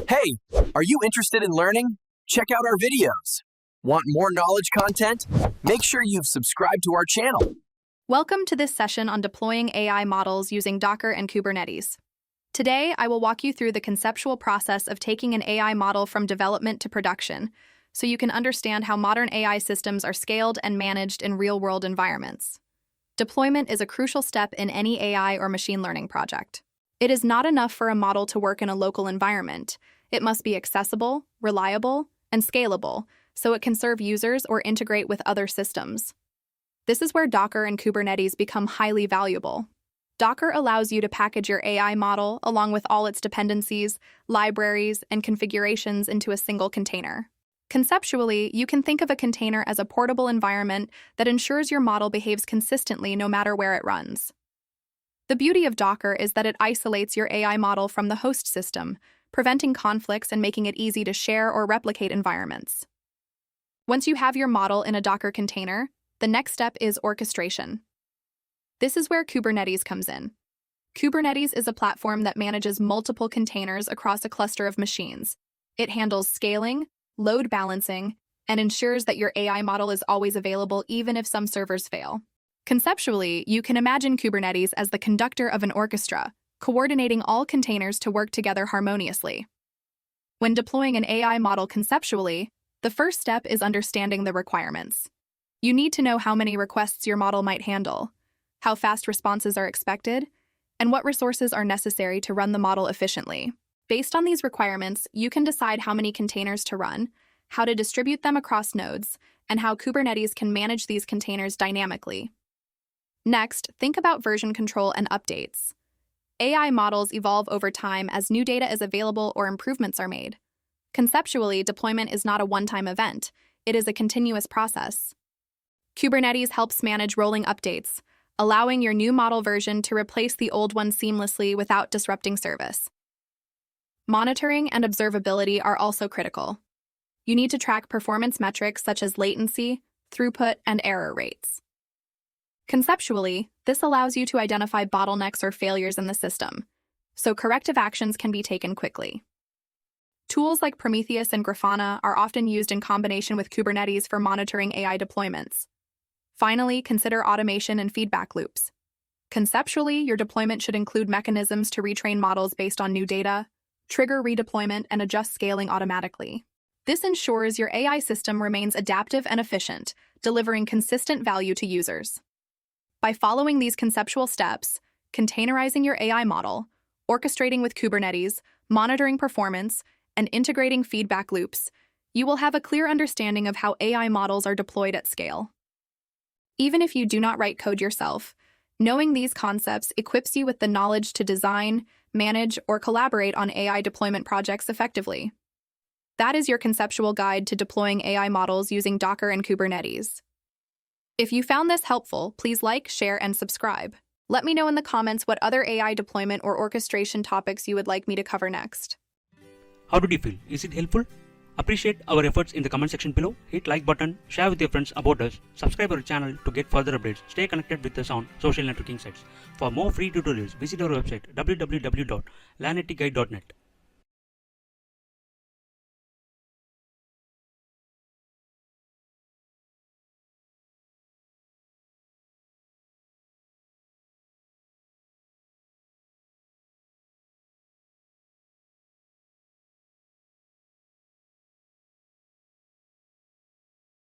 Hey, are you interested in learning? Check out our videos. Want more knowledge content? Make sure you've subscribed to our channel. Welcome to this session on deploying AI models using Docker and Kubernetes. Today, I will walk you through the conceptual process of taking an AI model from development to production, so you can understand how modern AI systems are scaled and managed in real-world environments. Deployment is a crucial step in any AI or machine learning project. It is not enough for a model to work in a local environment. It must be accessible, reliable, and scalable, so it can serve users or integrate with other systems. This is where Docker and Kubernetes become highly valuable. Docker allows you to package your AI model along with all its dependencies, libraries, and configurations into a single container. Conceptually, you can think of a container as a portable environment that ensures your model behaves consistently no matter where it runs. The beauty of Docker is that it isolates your AI model from the host system, preventing conflicts and making it easy to share or replicate environments. Once you have your model in a Docker container, the next step is orchestration. This is where Kubernetes comes in. Kubernetes is a platform that manages multiple containers across a cluster of machines. It handles scaling, load balancing, and ensures that your AI model is always available even if some servers fail. Conceptually, you can imagine Kubernetes as the conductor of an orchestra, coordinating all containers to work together harmoniously. When deploying an AI model conceptually, the first step is understanding the requirements. You need to know how many requests your model might handle, how fast responses are expected, and what resources are necessary to run the model efficiently. Based on these requirements, you can decide how many containers to run, how to distribute them across nodes, and how Kubernetes can manage these containers dynamically. Next, think about version control and updates. AI models evolve over time as new data is available or improvements are made. Conceptually, deployment is not a one-time event. It is a continuous process. Kubernetes helps manage rolling updates, allowing your new model version to replace the old one seamlessly without disrupting service. Monitoring and observability are also critical. You need to track performance metrics such as latency, throughput, and error rates. Conceptually, this allows you to identify bottlenecks or failures in the system, so corrective actions can be taken quickly. Tools like Prometheus and Grafana are often used in combination with Kubernetes for monitoring AI deployments. Finally, consider automation and feedback loops. Conceptually, your deployment should include mechanisms to retrain models based on new data, trigger redeployment, and adjust scaling automatically. This ensures your AI system remains adaptive and efficient, delivering consistent value to users. By following these conceptual steps, containerizing your AI model, orchestrating with Kubernetes, monitoring performance, and integrating feedback loops, you will have a clear understanding of how AI models are deployed at scale. Even if you do not write code yourself, knowing these concepts equips you with the knowledge to design, manage, or collaborate on AI deployment projects effectively. That is your conceptual guide to deploying AI models using Docker and Kubernetes. If you found this helpful, please like, share, and subscribe. Let me know in the comments what other AI deployment or orchestration topics you would like me to cover next. How did you feel? Is it helpful? Appreciate our efforts in the comment section below. Hit like button, share with your friends about us, subscribe our channel to get further updates. Stay connected with us on social networking sites. For more free tutorials, visit our website www.learnitguide.net.